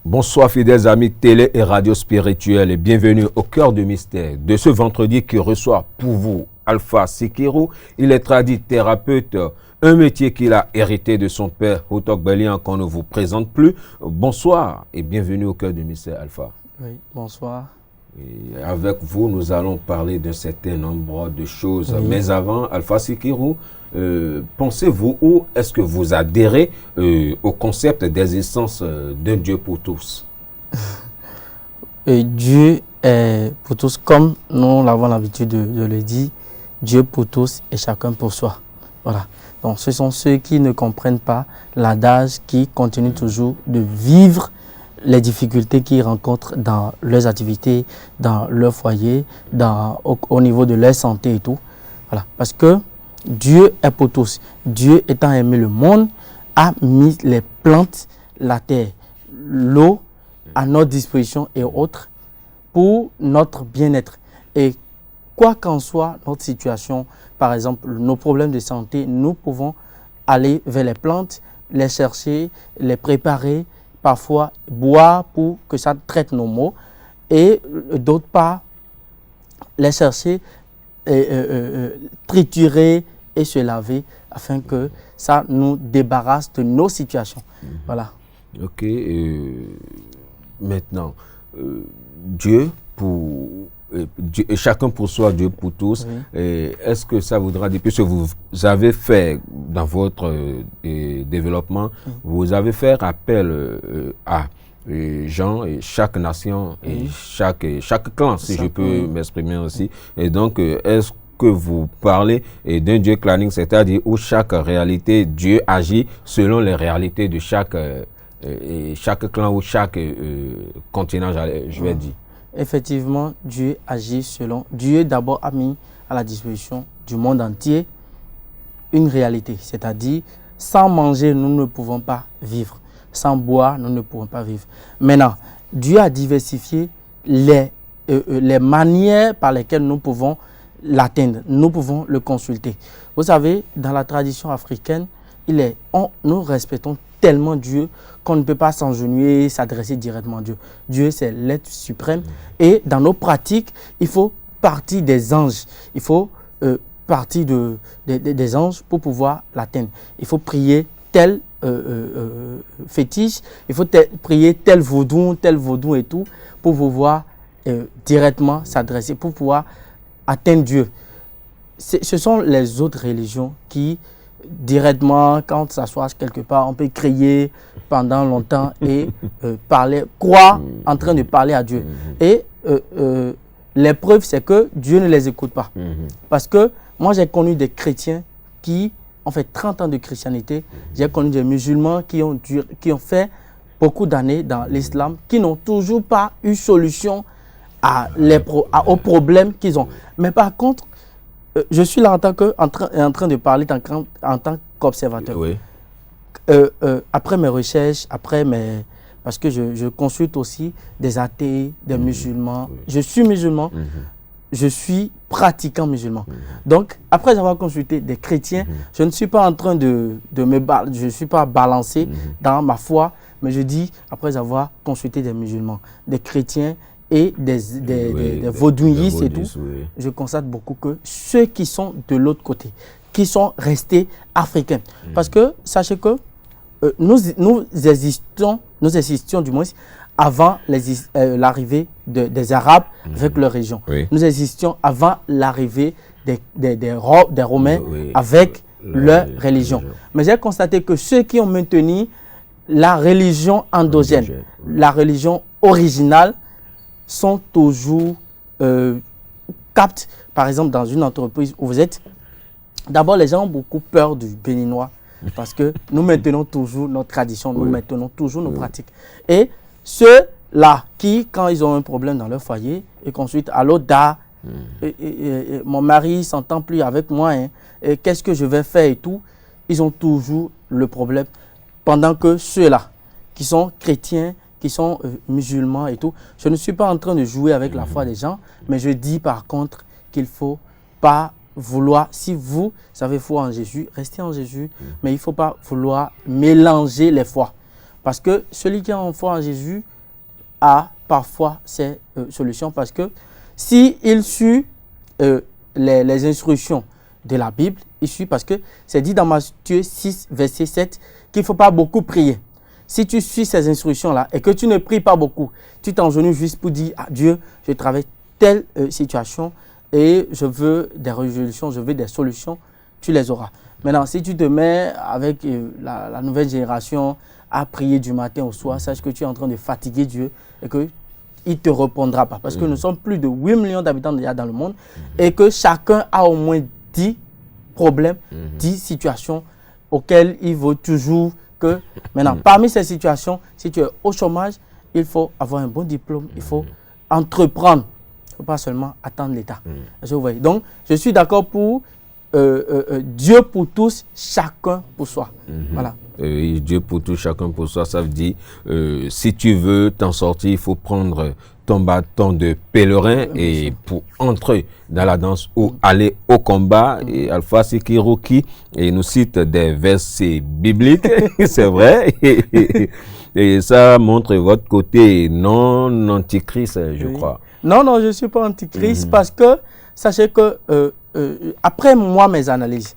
Bonsoir fidèles amis télé et radio spirituels et bienvenue au cœur du mystère de ce vendredi qui reçoit pour vous Alpha Sikirou. Il est tradit thérapeute, un métier qu'il a hérité de son père Hotok Belian qu'on ne vous présente plus. Bonsoir et bienvenue au cœur du mystère Alpha. Oui, bonsoir. Et avec vous, nous allons parler d'un certain nombre de choses. Oui. Mais avant, Alpha Sikirou, pensez-vous ou est-ce que vous adhérez au concept d'existence d'un Dieu pour tous? Dieu est pour tous, comme nous l'avons l'habitude de le dire, Dieu pour tous et chacun pour soi. Voilà. Donc ce sont ceux qui ne comprennent pas l'adage, qui continuent toujours de vivre les difficultés qu'ils rencontrent dans leurs activités, dans leur foyer, au niveau de leur santé et tout. Voilà. Parce que Dieu est pour tous. Dieu étant aimé le monde, a mis les plantes, la terre, l'eau à notre disposition et autres pour notre bien-être. Et quoi qu'en soit notre situation, par exemple nos problèmes de santé, nous pouvons aller vers les plantes, les chercher, les préparer, parfois boire pour que ça traite nos maux et d'autre part les chercher, triturer et se laver afin que ça nous débarrasse de nos situations. Voilà. Ok. Maintenant, Dieu pour Dieu, chacun pour soi, Dieu pour tous. Oui. Est-ce que ça voudra dire, puisque vous avez fait dans votre développement, vous avez fait appel à gens et chaque nation et chaque clan, si je peux m'exprimer aussi. Et donc, est-ce que vous parlez d'un Dieu clanique, c'est-à-dire où chaque réalité, Dieu agit selon les réalités de chaque clan ou chaque continent, je vais dire. Effectivement, Dieu agit selon... Dieu d'abord a mis à la disposition du monde entier une réalité. C'est-à-dire, sans manger, nous ne pouvons pas vivre. Sans boire, nous ne pouvons pas vivre. Maintenant, Dieu a diversifié les manières par lesquelles nous pouvons l'atteindre. Nous pouvons le consulter. Vous savez, dans la tradition africaine, nous respectons tellement Dieu qu'on ne peut pas s'engenouiller et s'adresser directement à Dieu. Dieu, c'est l'être suprême. Et dans nos pratiques, il faut partir des anges. Il faut partir des anges pour pouvoir l'atteindre. Il faut prier tel fétiche, il faut prier tel vaudou et tout, pour pouvoir directement s'adresser, pour pouvoir atteindre Dieu. Ce sont les autres religions qui directement, quand on s'assoit quelque part, on peut crier pendant longtemps et croire en train de parler à Dieu. Et l'épreuve, c'est que Dieu ne les écoute pas. Parce que moi, j'ai connu des chrétiens qui ont fait 30 ans de christianité. J'ai connu des musulmans qui ont fait beaucoup d'années dans l'islam, qui n'ont toujours pas eu solution aux problèmes qu'ils ont. Mais par contre, je suis là en train de parler en tant qu'observateur. Oui. Après mes recherches, parce que je consulte aussi des athées, des musulmans. Oui. Je suis musulman, je suis pratiquant musulman. Donc, après avoir consulté des chrétiens, je ne suis pas en train je ne suis pas balancé dans ma foi, mais je dis, après avoir consulté des musulmans, des chrétiens, et des vaudouillistes et tout, je constate beaucoup que ceux qui sont de l'autre côté, qui sont restés africains, parce que sachez que nous existions du moins avant l'arrivée des Arabes avec leur région. Oui. Nous existions avant l'arrivée des Romains avec leur religion. Mais j'ai constaté que ceux qui ont maintenu la religion endogène, la religion originale, sont toujours captent, par exemple, dans une entreprise où vous êtes. D'abord, les gens ont beaucoup peur du béninois parce que nous maintenons toujours notre tradition, nous maintenons toujours nos pratiques. Et ceux-là qui, quand ils ont un problème dans leur foyer, et qu'ensuite, allô, mon mari ne s'entend plus avec moi, qu'est-ce que je vais faire et tout, ils ont toujours le problème. Pendant que ceux-là qui sont chrétiens, qui sont musulmans et tout. Je ne suis pas en train de jouer avec la foi des gens, mais je dis par contre qu'il ne faut pas vouloir, si vous avez foi en Jésus, restez en Jésus, mais il ne faut pas vouloir mélanger les foi. Parce que celui qui a en foi en Jésus a parfois ses solutions, parce que s'il suit les instructions de la Bible, il suit, parce que c'est dit dans Matthieu 6, verset 7, qu'il ne faut pas beaucoup prier. Si tu suis ces instructions-là et que tu ne pries pas beaucoup, tu t'engenouilles juste pour dire à Dieu, je traverse telle situation et je veux des résolutions, je veux des solutions, tu les auras. Maintenant, si tu te mets avec la nouvelle génération à prier du matin au soir, sache que tu es en train de fatiguer Dieu et qu'il ne te répondra pas. Parce que nous sommes plus de 8 millions d'habitants déjà dans le monde et que chacun a au moins 10 problèmes, 10 situations auxquelles il vaut toujours que... Maintenant, parmi ces situations, si tu es au chômage, il faut avoir un bon diplôme, il faut entreprendre. Il ne faut pas seulement attendre l'État. Donc, je suis d'accord pour Dieu pour tous, chacun pour soi. Voilà. Dieu pour tous, chacun pour soi, ça veut dire, si tu veux t'en sortir, il faut prendre ton bâton de pèlerin et pour entrer dans la danse ou aller au combat. Et Alpha Sekiroki nous cite des versets bibliques, c'est vrai. Et ça montre votre côté non antichrist, je crois. Non, je ne suis pas antichrist parce que, sachez que après moi, mes analyses,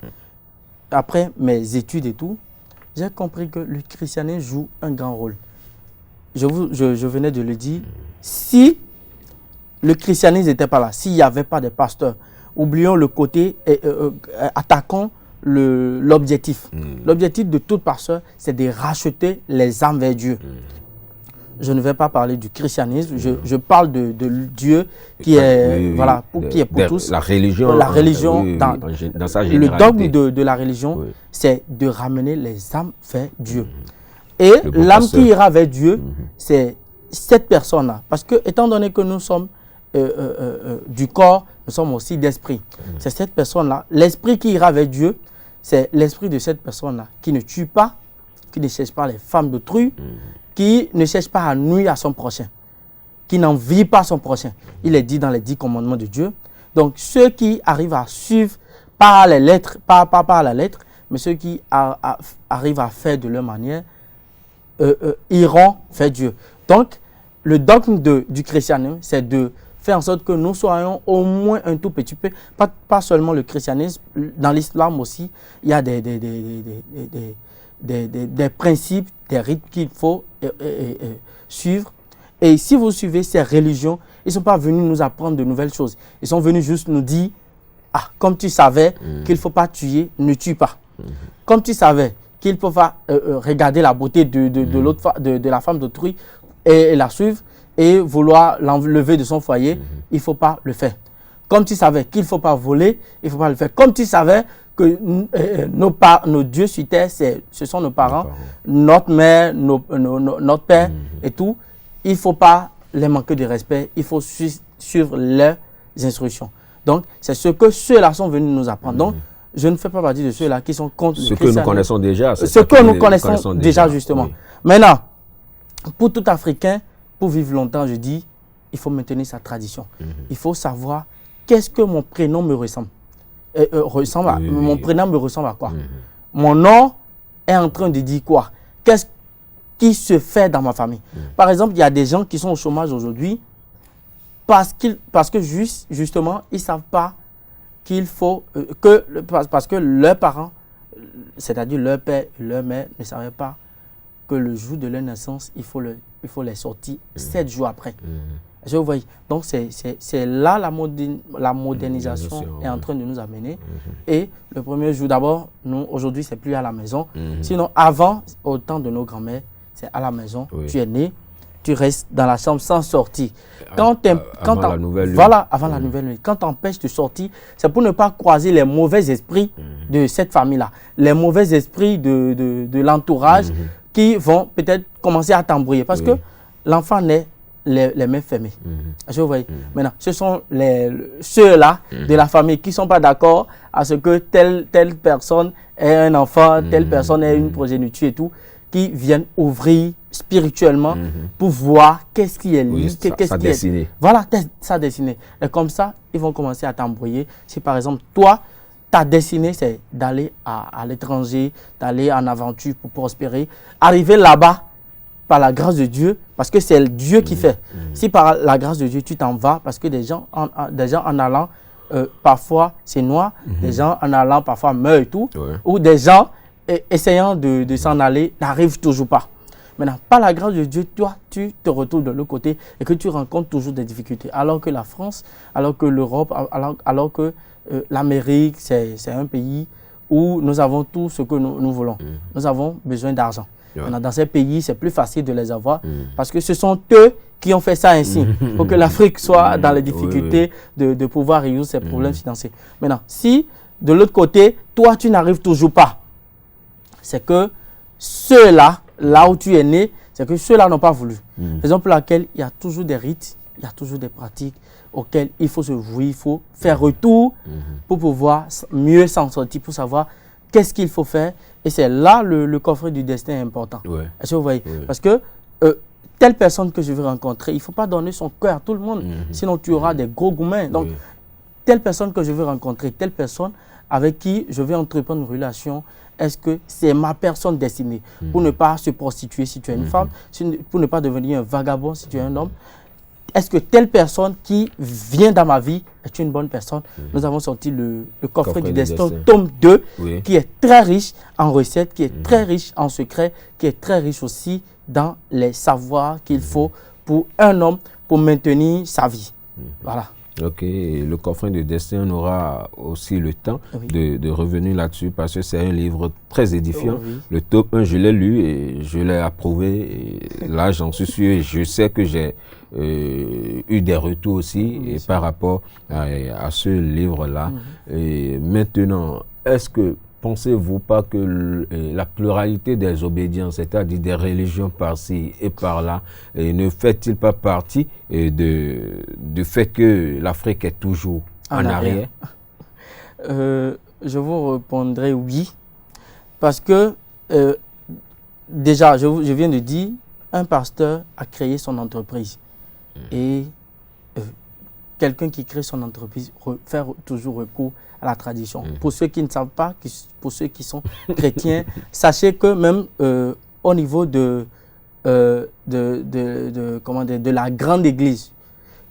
après mes études et tout, j'ai compris que le christianisme joue un grand rôle. Je venais de le dire. Si le christianisme n'était pas là, s'il n'y avait pas de pasteurs, oublions le côté, attaquons l'objectif. L'objectif de tout pasteur, c'est de racheter les âmes vers Dieu. Je ne vais pas parler du christianisme, je parle de Dieu qui est, voilà, qui est pour tous. La religion, dans sa généralité. Le dogme de la religion, c'est de ramener les âmes vers Dieu. Et l'âme qui ira vers Dieu, c'est cette personne-là. Parce que, étant donné que nous sommes du corps, nous sommes aussi d'esprit. C'est cette personne-là. L'esprit qui ira vers Dieu, c'est l'esprit de cette personne-là qui ne tue pas, qui ne cherche pas les femmes d'autrui, qui ne cherche pas à nuire à son prochain, qui n'envie pas son prochain. Il est dit dans les 10 commandements de Dieu. Donc, ceux qui arrivent à suivre par les lettres, pas par la lettre, mais ceux qui arrivent à faire de leur manière, iront vers Dieu. Donc, le dogme du christianisme, c'est de faire en sorte que nous soyons au moins un tout petit peu, pas seulement le christianisme, dans l'islam aussi, il y a des principes, des rites qu'il faut suivre. Et si vous suivez ces religions, ils ne sont pas venus nous apprendre de nouvelles choses. Ils sont venus juste nous dire, ah, comme tu savais qu'il ne faut pas tuer, ne tue pas. Comme tu savais qu'il ne faut pas regarder la beauté de la femme d'autrui et la suivre et vouloir l'enlever de son foyer, il ne faut pas le faire. Comme tu savais qu'il ne faut pas voler, il ne faut pas le faire. Comme tu savais que nos dieux sur terre, ce sont nos parents, notre mère, notre père et tout, il ne faut pas les manquer de respect, il faut suivre leurs instructions. Donc, c'est ce que ceux-là sont venus nous apprendre. Donc, je ne fais pas partie de ceux-là qui sont contre le christianisme. Ce que nous connaissons déjà. Ce que nous connaissons déjà, justement. Oui. Maintenant, pour tout Africain, pour vivre longtemps, je dis, il faut maintenir sa tradition. Il faut savoir qu'est-ce que mon prénom me ressemble. Mon prénom me ressemble à quoi? Mon nom est en train de dire quoi? Qu'est-ce qui se fait dans ma famille? Par exemple, il y a des gens qui sont au chômage aujourd'hui parce que justement, ils ne savent pas qu'il faut parce que leurs parents, c'est-à-dire leur père et leur mère, ne savaient pas que le jour de leur naissance, il faut les sortir 7 jours après. Je vous vois. Donc, c'est là la modernisation est en train de nous amener. Et le premier jour, d'abord, nous, aujourd'hui, c'est plus à la maison. Sinon, avant, au temps de nos grands-mères, c'est à la maison. Tu es né, tu restes dans la chambre sans sortir. Avant la nouvelle nuit. Voilà, avant la nouvelle nuit. Quand tu empêches de sortir, c'est pour ne pas croiser les mauvais esprits de cette famille-là. Les mauvais esprits de l'entourage qui vont peut-être commencer à t'embrouiller. Parce que l'enfant naît les mains fermées. Je vois. Maintenant, ce sont ceux-là de la famille qui ne sont pas d'accord à ce que telle personne ait un enfant, telle personne ait une progéniture et tout, qui viennent ouvrir spirituellement pour voir qu'est-ce qui est lié, qu'est-ce qui est... Voilà, sa destinée. Et comme ça, ils vont commencer à t'embrouiller. Si par exemple, toi, ta destinée, c'est d'aller à l'étranger, d'aller en aventure pour prospérer, arriver là-bas par la grâce de Dieu, parce que c'est Dieu qui fait. Si par la grâce de Dieu, tu t'en vas, parce que des gens en allant, parfois c'est noir, des gens en allant parfois meurent et tout, ou des gens essayant de s'en aller n'arrivent toujours pas. Maintenant, par la grâce de Dieu, toi, tu te retrouves de l'autre côté et que tu rencontres toujours des difficultés. Alors que la France, alors que l'Europe, alors que l'Amérique, c'est un pays où nous avons tout ce que nous voulons. Nous avons besoin d'argent. Dans ces pays, c'est plus facile de les avoir parce que ce sont eux qui ont fait ça ainsi pour que l'Afrique soit dans les difficultés de pouvoir résoudre ses problèmes financiers. Maintenant, si de l'autre côté, toi, tu n'arrives toujours pas, c'est que ceux-là, là où tu es né, c'est que ceux-là n'ont pas voulu. Raison pour laquelle il y a toujours des rites, il y a toujours des pratiques auxquelles il faut se vouer, il faut faire retour pour pouvoir mieux s'en sortir, pour savoir qu'est-ce qu'il faut faire. Et c'est là le coffret du destin est important. Est-ce que vous voyez? Parce que telle personne que je veux rencontrer, il ne faut pas donner son cœur à tout le monde, sinon tu auras des gros gourmets. Donc, telle personne que je veux rencontrer, telle personne avec qui je vais entreprendre une relation, est-ce que c'est ma personne destinée pour ne pas se prostituer si tu es une femme, pour ne pas devenir un vagabond si tu es un homme? Est-ce que telle personne qui vient dans ma vie est une bonne personne? Nous avons sorti le coffret du destin, tome 2, qui est très riche en recettes, qui est très riche en secrets, qui est très riche aussi dans les savoirs qu'il faut pour un homme pour maintenir sa vie. Voilà. Ok, le coffret de destin, on aura aussi le temps de revenir là-dessus parce que c'est un livre très édifiant. Le top 1, je l'ai lu et je l'ai approuvé. Et là, j'en suis sûr et je sais que j'ai eu des retours aussi et par rapport à ce livre-là. Et maintenant, est-ce que pensez-vous pas que la pluralité des obédiences, c'est-à-dire des religions par-ci et par-là, ne fait-il pas partie du fait que l'Afrique est toujours en arrière? Je vous répondrai oui, parce que déjà, je viens de dire, un pasteur a créé son entreprise et quelqu'un qui crée son entreprise fait toujours recours à la tradition. Pour ceux qui ne savent pas, pour ceux qui sont chrétiens, sachez que même au niveau de la grande église,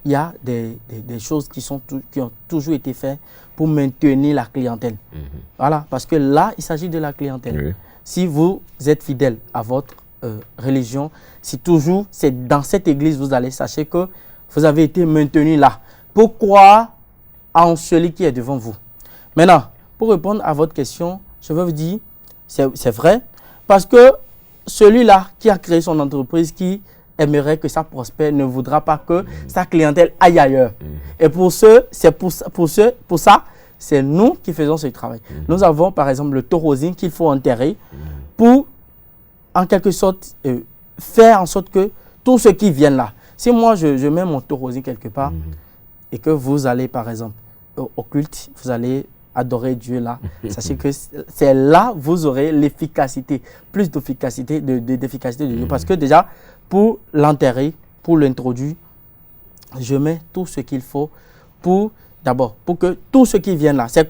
il y a des choses qui ont toujours été faites pour maintenir la clientèle. Voilà, parce que là, il s'agit de la clientèle. Si vous êtes fidèle à votre religion, si toujours c'est dans cette église vous allez, sachez que vous avez été maintenu là. Pourquoi en celui qui est devant vous? Maintenant, pour répondre à votre question, je veux vous dire, c'est vrai, parce que celui-là qui a créé son entreprise, qui aimerait que ça prospère, ne voudra pas que sa clientèle aille ailleurs. Et pour ça, c'est nous qui faisons ce travail. Nous avons par exemple le taureau-rosine qu'il faut enterrer pour, en quelque sorte, faire en sorte que tous ceux qui viennent là, si moi je mets mon taureau-rosine quelque part, et que vous allez, par exemple, au culte, vous allez adorer Dieu là, sachez que c'est là vous aurez l'efficacité, plus d'efficacité de Dieu. Parce que déjà, pour l'enterrer, pour l'introduire, je mets tout ce qu'il faut pour, d'abord, pour que tous ceux qui viennent là, c'est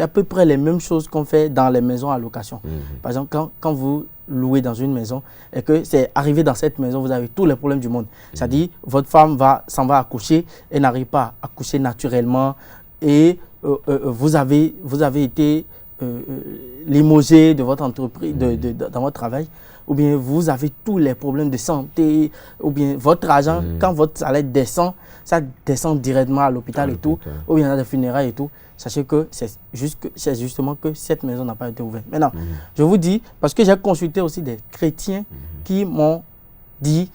à peu près les mêmes choses qu'on fait dans les maisons à location. Par exemple, quand vous louer dans une maison et que c'est arrivé dans cette maison, vous avez tous les problèmes du monde. C'est-à-dire, votre femme s'en va accoucher et n'arrive pas à accoucher naturellement et vous avez été limogé de votre entreprise, dans votre travail, ou bien vous avez tous les problèmes de santé, ou bien votre argent, quand votre salaire descend, ça descend directement à l'hôpital et tout, ou bien à des funérailles et tout. Sachez que c'est justement que cette maison n'a pas été ouverte. Maintenant, je vous dis, parce que j'ai consulté aussi des chrétiens qui m'ont dit,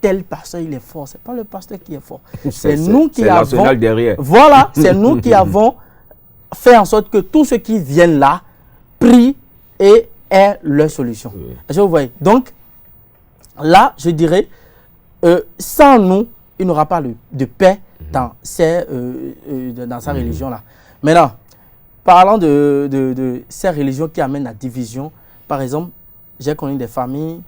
tel pasteur il est fort. C'est pas le pasteur qui est fort. C'est nous qui avons. Derrière. Voilà, c'est nous qui avons fait en sorte que tous ceux qui viennent là prient et aient leur solution. Est-ce que vous voyez? Donc, là, je dirais, sans nous, il n'y aura pas de paix dans sa religion-là. Maintenant, parlant de ces religions qui amènent la division, par exemple, j'ai connu des familles,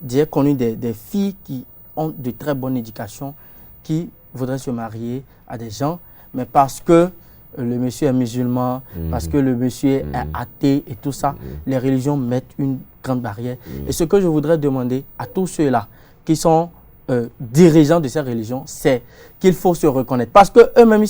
j'ai connu des filles qui ont de très bonne éducation, qui voudraient se marier à des gens, mais parce que le monsieur est musulman, parce que le monsieur est athée et tout ça, les religions mettent une grande barrière. Et ce que je voudrais demander à tous ceux-là qui sont dirigeants de ces religions, c'est qu'il faut se reconnaître. Parce qu'eux-mêmes, ils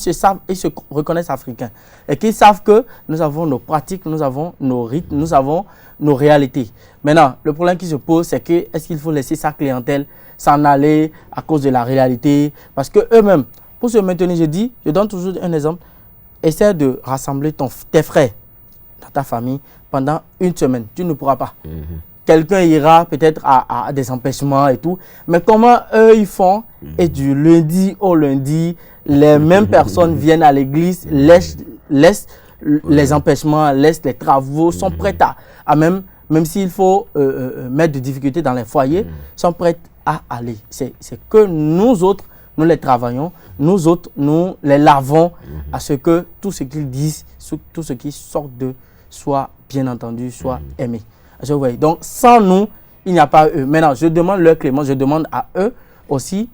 se reconnaissent africains. Et qu'ils savent que nous avons nos pratiques, nous avons nos rites, nous avons nos réalités. Maintenant, le problème qui se pose, c'est que est-ce qu'il faut laisser sa clientèle s'en aller à cause de la réalité? Parce qu'eux-mêmes, pour se maintenir, je donne toujours un exemple, essaie de rassembler tes frères dans ta famille pendant une semaine. Tu ne pourras pas. Quelqu'un ira peut-être à des empêchements et tout. Mais comment eux, ils font? Et du lundi au lundi, les mêmes personnes viennent à l'église, laissent les empêchements, laissent les travaux, sont prêtes à même s'il faut mettre de difficultés dans les foyers, sont prêtes à aller. C'est que nous autres, nous les travaillons, nous autres, nous les lavons à ce que tout ce qu'ils disent, tout ce qui sort d'eux soit bien entendu, soit aimé. Donc, sans nous, il n'y a pas eux. Maintenant, je demande leur clémence, je demande à eux aussi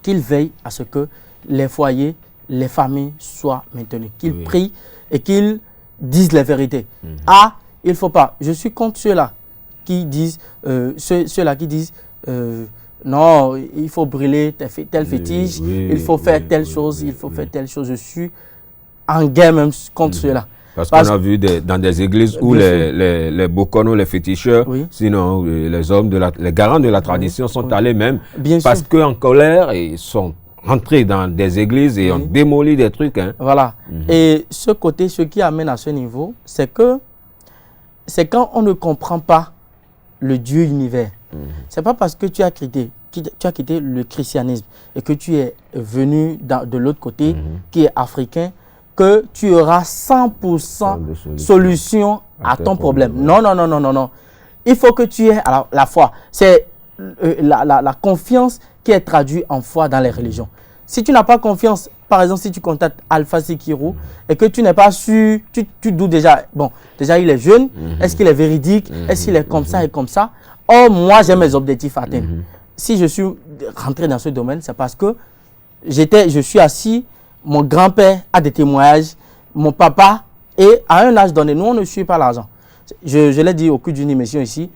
qu'ils veillent à ce que les foyers, les familles soient maintenues, qu'ils prient et qu'ils disent la vérité. Ah, il ne faut pas. Je suis contre ceux-là qui disent, non, il faut brûler tel fétiche, il faut faire telle chose, il faut faire telle chose. Je suis en guerre même contre ceux-là. Parce qu'on a vu dans des églises où les bokonos, les féticheurs, sinon les hommes, les garants de la tradition sont allés même parce qu'en colère, ils sont rentrés dans des églises et ont démoli des trucs. Hein. Voilà. Et ce qui amène à ce niveau, c'est que c'est quand on ne comprend pas le Dieu univers. C'est pas parce que tu as quitté le christianisme et que tu es venu de l'autre côté, qui est africain, que tu auras 100% solution à ton problème. Non, non, non, non, non, non. Il faut que tu aies la foi. C'est la confiance qui est traduite en foi dans les religions. Si tu n'as pas confiance, par exemple, si tu contactes Alpha Sekirou et que tu n'es pas sûr, tu doutes déjà. Bon, déjà il est jeune, est-ce qu'il est véridique, est-ce qu'il est comme ça et comme ça. Oh, moi j'ai mes objectifs à atteindre. Si je suis rentré dans ce domaine, c'est parce que je suis assis. Mon grand-père a des témoignages, mon papa, et à un âge donné, nous, on ne suit pas l'argent. Je l'ai dit au cours d'une émission ici,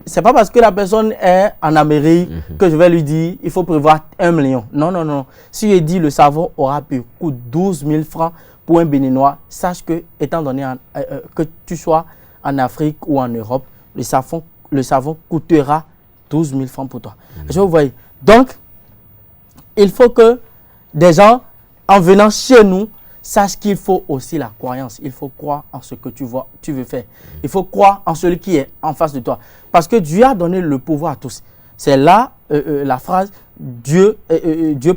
c'est pas parce que la personne est en Amérique que je vais lui dire il faut prévoir 1 million. Non, non, non. Si je dis le savon aura pu coûter 12 000 francs pour un Béninois, sache que, étant donné que tu sois en Afrique ou en Europe, le savon coûtera 12 000 francs pour toi. Je vous vois. Donc, il faut que des gens, en venant chez nous, sache qu'il faut aussi la croyance. Il faut croire en ce que tu veux faire. Il faut croire en celui qui est en face de toi. Parce que Dieu a donné le pouvoir à tous. C'est là la phrase Dieu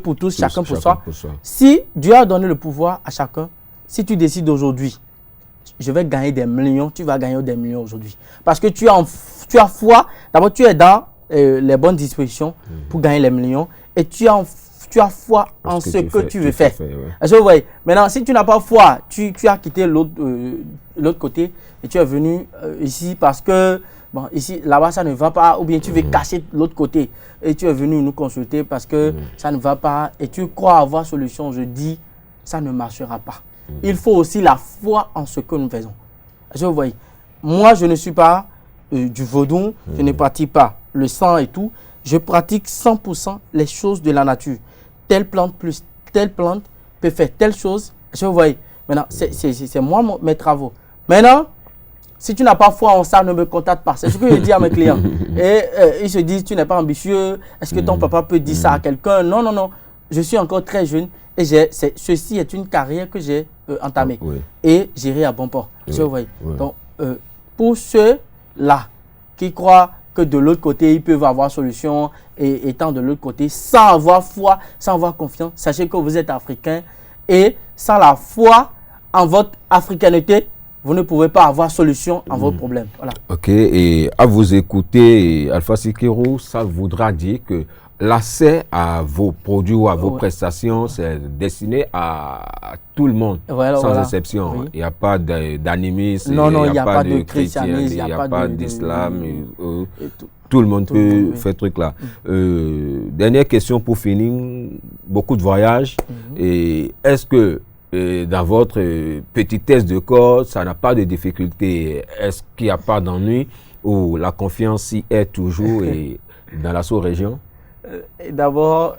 pour tous, chacun pour soi. Si Dieu a donné le pouvoir à chacun, si tu décides aujourd'hui, je vais gagner des millions, tu vas gagner des millions aujourd'hui. Parce que tu as foi. D'abord, tu es dans les bonnes dispositions pour gagner les millions. Et tu as foi en ce que tu veux faire. Est-ce que vous voyez? Maintenant, si tu n'as pas foi, tu as quitté l'autre côté et tu es venu ici parce que bon, ici, là-bas, ça ne va pas, ou bien tu veux cacher l'autre côté et tu es venu nous consulter parce que ça ne va pas et tu crois avoir solution. Je dis, ça ne marchera pas. Il faut aussi la foi en ce que nous faisons. Est-ce que vous voyez? Moi, je ne suis pas du vaudou, je ne pratique pas le sang et tout. Je pratique 100% les choses de la nature. Telle plante plus telle plante peut faire telle chose. Je vous voyez. Maintenant, c'est moi mes travaux. Maintenant, si tu n'as pas foi en ça, ne me contacte pas. C'est ce que je dis à mes clients. Et ils se disent, tu n'es pas ambitieux. Est-ce que ton papa peut dire ça à quelqu'un? Non, non, non. Je suis encore très jeune et ceci est une carrière que j'ai entamée. Et j'irai à bon port. Je vous voyez. Donc, pour ceux-là qui croient que de l'autre côté, ils peuvent avoir solution et étant de l'autre côté, sans avoir foi, sans avoir confiance, sachez que vous êtes africain et sans la foi en votre africanité, vous ne pouvez pas avoir solution à vos problèmes. Voilà. Ok, et à vous écouter, Alpha Sikero, ça voudra dire que l'accès à vos produits ou à vos prestations, c'est destiné à tout le monde, sans exception. Oui. Il n'y a pas d'animisme, il n'y a pas de christianisme, il n'y a pas d'islam. Tout. Tout le monde peut faire ce truc-là. Dernière question pour finir. Beaucoup de voyages. Et est-ce que dans votre petitesse de corps, ça n'a pas de difficulté? Est-ce qu'il n'y a pas d'ennui ou la confiance y est toujours dans la sous-région? D'abord,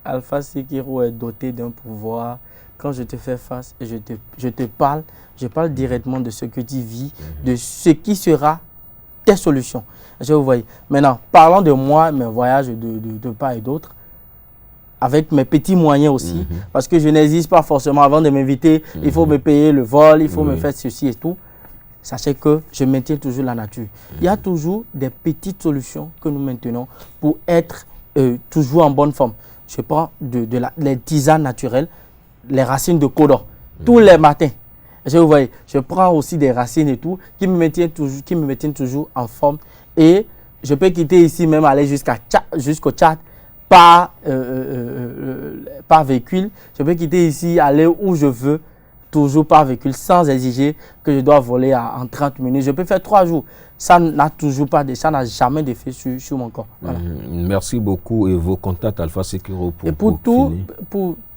Alpha Sikero est doté d'un pouvoir. Quand je te fais face et je te parle, je parle directement de ce que tu vis, de ce qui sera tes solutions. Je vous vois. Maintenant, parlons de moi, mes voyages de part et d'autre, avec mes petits moyens aussi, parce que je n'existe pas forcément avant de m'inviter, il faut me payer le vol, il faut me faire ceci et tout. Sachez que je maintiens toujours la nature. Il y a toujours des petites solutions que nous maintenons pour être toujours en bonne forme. Je prends les tisanes naturelles, les racines de codo, tous les matins. Je prends aussi des racines et tout qui me maintiennent toujours en forme. Et je peux quitter ici, même aller jusqu'au Tchad par véhicule. Je peux quitter ici, aller où je veux, toujours par véhicule, sans exiger que je dois voler en 30 minutes. Je peux faire 3 jours. Ça n'a jamais d'effet sur mon corps. Voilà. Merci beaucoup. Et vos contacts, Alpha Sikero, pour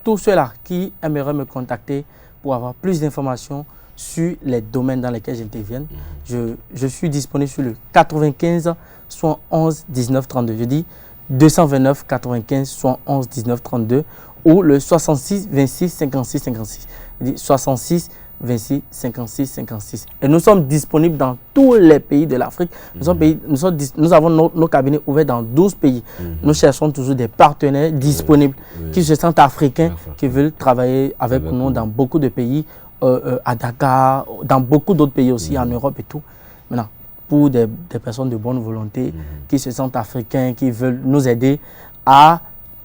tous ceux-là qui aimeraient me contacter pour avoir plus d'informations sur les domaines dans lesquels j'interviens, je suis disponible sur le 95 71 19 32. Je dis 229 95 71 19 32 ou le 66 26 56 56. Je dis 66 26 56 56. Et nous sommes disponibles dans tous les pays de l'Afrique. Nous avons nos cabinets ouverts dans 12 pays. Nous cherchons toujours des partenaires disponibles qui se sentent africains, qui veulent travailler avec nous dans beaucoup de pays, à Dakar, dans beaucoup d'autres pays aussi, en Europe et tout. Maintenant, pour des personnes de bonne volonté, qui se sentent africains, qui veulent nous aider à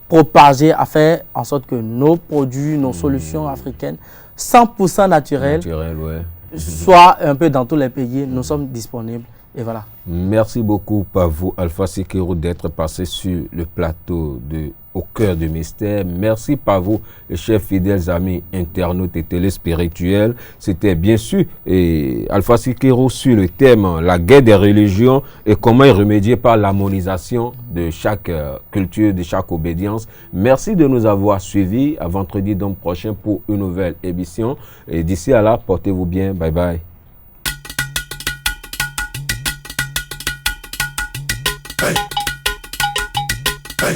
propager, à faire en sorte que nos produits, nos solutions africaines, 100% naturelles, soient un peu dans tous les pays. Nous sommes disponibles. Et voilà. Merci beaucoup, Pavou Alpha Sikero, d'être passé sur le plateau de Au cœur du mystère. Merci, Pavou, et chers fidèles amis internautes et téléspirituels. C'était bien sûr Alpha Sikero sur le thème la guerre des religions et comment y remédier par l'harmonisation de chaque culture, de chaque obédience. Merci de nous avoir suivis. À vendredi donc prochain pour une nouvelle émission. Et d'ici à là, portez-vous bien. Bye bye. Hey. Hey.